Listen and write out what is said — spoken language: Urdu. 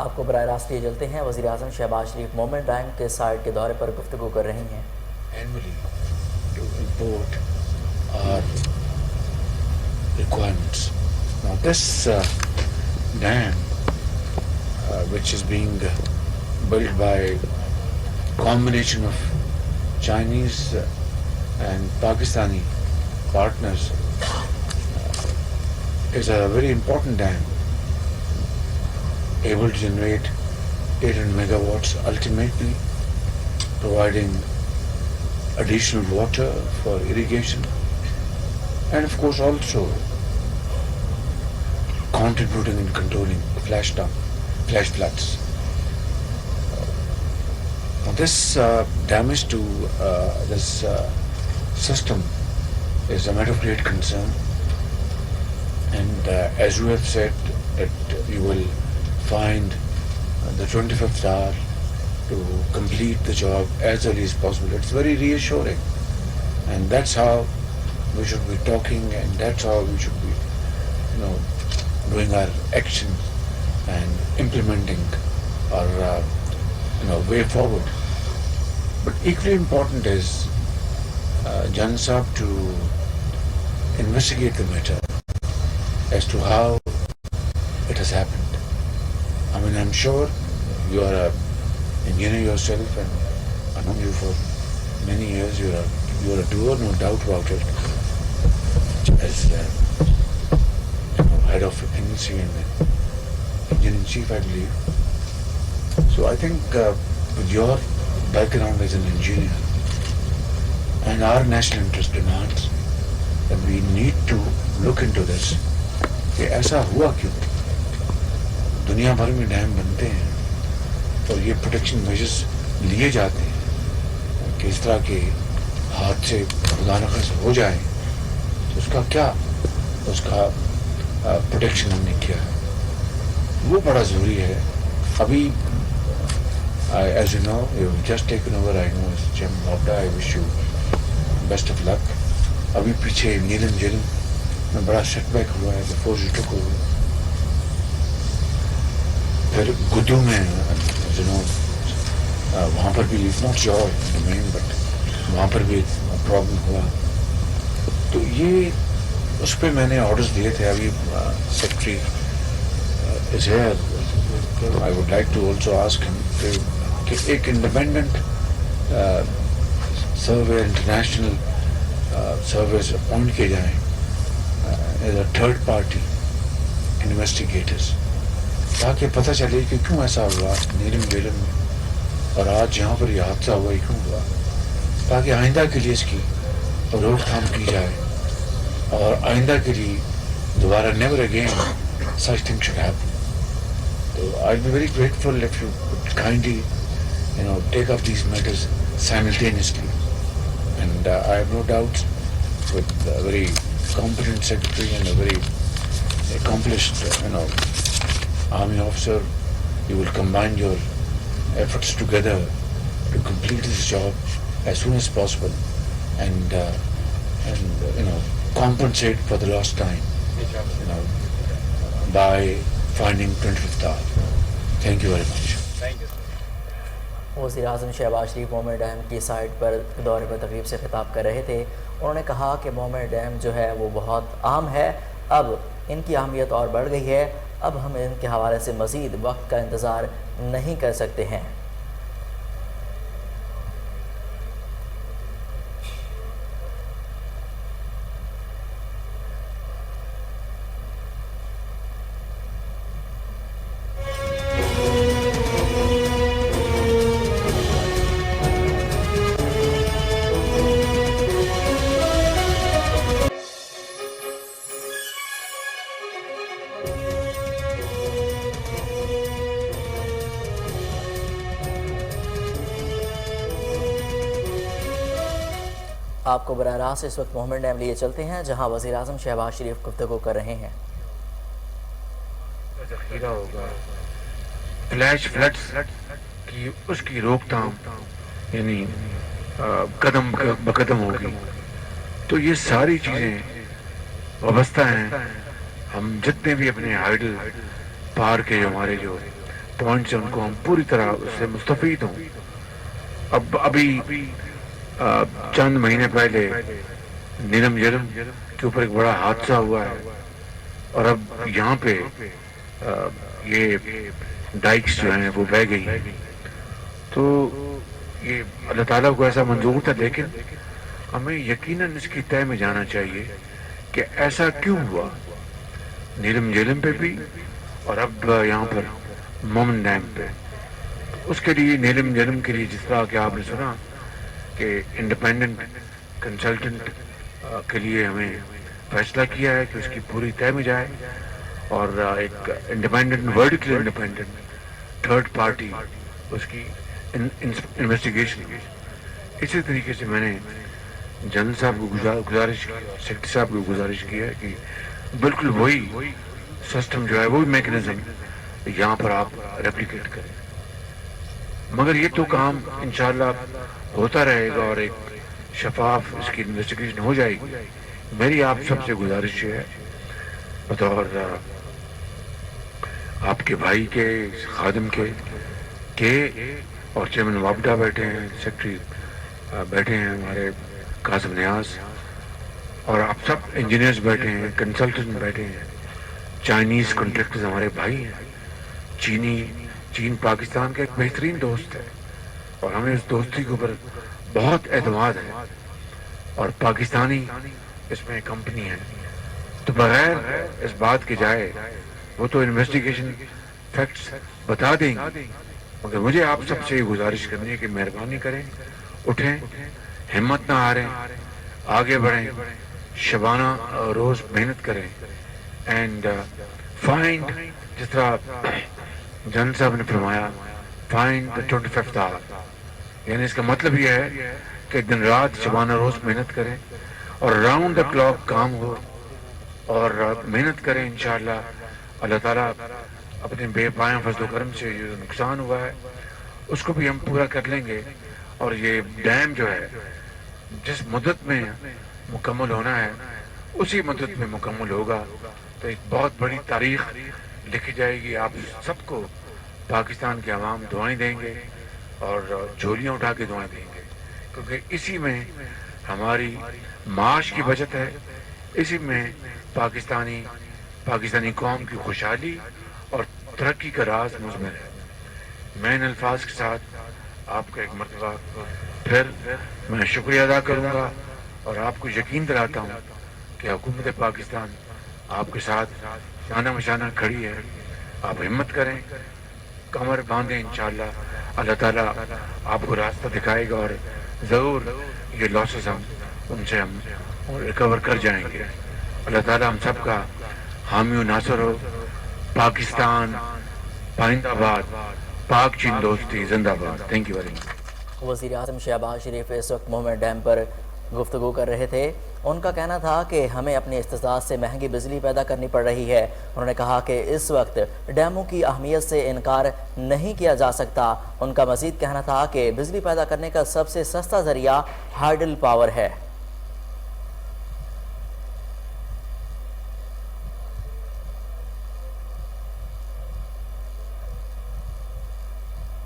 آپ کو براہ راست لیے چلتے ہیں. وزیراعظم شہباز شریف مہمند ڈیم کے سائٹ کے دورے پر گفتگو کر رہی ہیں. To import our requirements. Now this dam which is being built by combination of Chinese and Pakistani partners is a very important dam, able to generate 800 megawatts, ultimately providing additional water for irrigation and of course also contributing in controlling flash floods. This damage to this system is a matter of great concern, and as you have said that you will find the 25th hour to complete the job as early as possible. It's very reassuring, and that's how we should be talking, and that's how we should be, doing our actions and implementing our, way forward. But equally important is Jan Saab to investigate the matter as to how it has happened. I mean, I'm sure you are a engineer yourself, and I've known you for many years. You are a doer, no doubt about it. As head of NEC and engineering chief, I believe. So I think with your background as an engineer, and our national interest demands that we need to look into this. کہ ایسا ہوا کیوں؟ دنیا بھر میں ڈیم بنتے ہیں اور یہ پروٹیکشن میجرز لیے جاتے ہیں کہ اس طرح کے حادثے خدا نخواستہ ہو جائیں تو اس کا کیا، اس کا پروٹیکشن ہم نے کیا ہے، وہ بڑا ضروری ہے. ابھی as you know, you've just taken over. I know as Chairman of I wish you best of luck. ابھی پیچھے نیلم جیلم میں بڑا سیٹ بیک ہوا ہے before you took over. پھر گدو میں وہاں پر بھی not joy main but وہاں پر بھی پرابلم ہوا. تو یہ اس پہ میں نے آرڈرز دیے تھے. ابھی secretary is here. I would like to also ask him کہ ایک independent survey international services appoint کیے جائیں as a third party investigators, تاکہ پتہ چلے کہ کیوں ایسا ہوا نیلم ویلم میں اور آج یہاں پر یہ حادثہ ہوا یہ کیوں ہوا، تاکہ آئندہ کے لیے اس کی روک تھام کی جائے اور آئندہ کے لیے دوبارہ never again such things should happen. So I'd be very grateful if you would kindly take up these matters simultaneously, and I have no doubts with a very competent secretary and a very accomplished army officer, you will combine your efforts together to complete this job as soon as possible and compensate for the lost time by finding 25th hour. Thank you very much. Thank you. وزیراعظم شہباز شریف مہمند ڈیم کی سائٹ پر دورے پر تقریب سے خطاب کر رہے تھے. انہوں نے کہا کہ مہمند ڈیم جو ہے وہ بہت اہم ہے، اب ان کی اہمیت اور بڑھ گئی ہے، اب ہم ان کے حوالے سے مزید وقت کا انتظار نہیں کر سکتے ہیں. آپ کو براہ راست اس وقت مہمند ڈیم لیے چلتے ہیں جہاں وزیراعظم شہباز شریف گفتگو کر رہے ہیں. ذخیرہ ہوگا، فلیش فلڈز کی اس کی روک تھام یعنی قدم بقدم ہوگی. تو یہ ساری چیزیں وابستہ ہیں. ہم جتنے بھی اپنے ہائیڈل پار کے جو ہمارے جو پوائنٹ سے ان کو ہم پوری طرح اس سے مستفید ہوں. ابھی چند مہینے پہلے نیلم جرم کے اوپر ایک بڑا حادثہ ہوا ہے, اور اب یہاں پہ یہ ڈائکس جو ہیں وہ بہہ گئی ہیں. تو یہ اللہ تعالیٰ کو ایسا منظور تھا, لیکن ہمیں یقیناً اس کی تہہ میں جانا چاہیے کہ ایسا کیوں ہوا نیلم جیلم پہ بھی اور اب یہاں پر مہمند ڈیم پہ. اس کے لیے نیلم جیلم کے لیے جس طرح کہ آپ نے سنا کہ انڈیپینڈنٹ کنسلٹنٹ کے لیے ہمیں فیصلہ کیا ہے کہ اس کی پوری تہہ میں جائے, اور ایک انڈیپینڈنٹ ورڈیکلی انڈیپینڈنٹ تھرڈ پارٹی اس کی انویسٹیگیشن. اسی طریقے سے میں نے جنرل صاحب کو گزارش کی, سیکرٹری صاحب کو گزارش کی ہے کہ بالکل وہی سسٹم جو ہے وہی میکنزم یہاں پر آپ ریپلیکیٹ کریں. مگر یہ تو کام انشاءاللہ ہوتا رہے گا اور ایک شفاف اس کی انویسٹیگیشن ہو جائے گی. میری آپ سب سے گزارش ہے بطور آپ کے بھائی کے خادم کے اور چیئرمین وابڈا بیٹھے ہیں, سیکرٹری بیٹھے ہیں ہمارے قاسم نیاز, اور آپ سب انجینئرز بیٹھے ہیں, کنسلٹنٹ بیٹھے ہیں, چائنیز کنٹریکٹرز ہمارے بھائی ہیں, چین پاکستان کا ایک بہترین دوست ہے اور ہمیں اس دوستی کے اوپر بہت اعتماد ہے, اور پاکستانی اس میں کمپنی ہے. تو بغیر اس بات کے جائے وہ تو انویسٹیگیشن فیکٹس بتا دیں گے, مگر مجھے آپ سب سے یہ گزارش کرنی ہے کہ مہربانی کریں, اٹھیں, ہمت نہ ہاریں, آگے بڑھیں, شبانہ روز محنت کریں, اینڈ فائنڈ, جس طرح جنرل صاحب نے فرمایا, فائنڈ دا 25th hour. یعنی اس کا مطلب یہ ہے کہ دن رات شبانہ روز محنت کریں اور راؤنڈ دا کلاک کام ہو اور محنت کریں. انشاءاللہ اللہ تعالیٰ اپنے بے پایاں فضل و کرم سے جو نقصان ہوا ہے اس کو بھی ہم پورا کر لیں گے, اور یہ ڈیم جو ہے جس مدت میں مکمل ہونا ہے اسی مدت میں مکمل ہوگا. تو ایک بہت بڑی تاریخ لکھی جائے گی. آپ سب کو پاکستان کے عوام دعائیں دیں گے اور جھولیاں اٹھا کے دعائیں دیں گے, کیونکہ اسی میں ہماری معاش کی بچت ہے, اسی میں پاکستانی قوم کی خوشحالی اور ترقی کا راز مضمر ہے. میں ان الفاظ کے ساتھ آپ کا ایک مرتبہ پھر میں شکریہ ادا کروں گا اور آپ کو یقین دلاتا ہوں کہ حکومت پاکستان آپ کے ساتھ شانہ مشانہ کھڑی ہے. آپ ہمت کریں, کمر باندھیں, انشاءاللہ اللہ تعالیٰ آپ کو راستہ دکھائے گا اور ضرور یہ لاسز ان سے ہم ریکور کر جائیں گے. اللہ تعالیٰ ہم سب کا حامی و ناصر ہو. پاکستان پائندہ باد, پاک چین دوستی زندہ باد. Thank you very much. وزیراعظم شہباز شریف اس وقت مہمند ڈیم پر گفتگو کر رہے تھے. ان کا کہنا تھا کہ ہمیں اپنی اختصاص سے مہنگی بجلی پیدا کرنی پڑ رہی ہے. انہوں نے کہا کہ اس وقت ڈیموں کی اہمیت سے انکار نہیں کیا جا سکتا. ان کا مزید کہنا تھا کہ بجلی پیدا کرنے کا سب سے سستا ذریعہ ہائیڈل پاور ہے.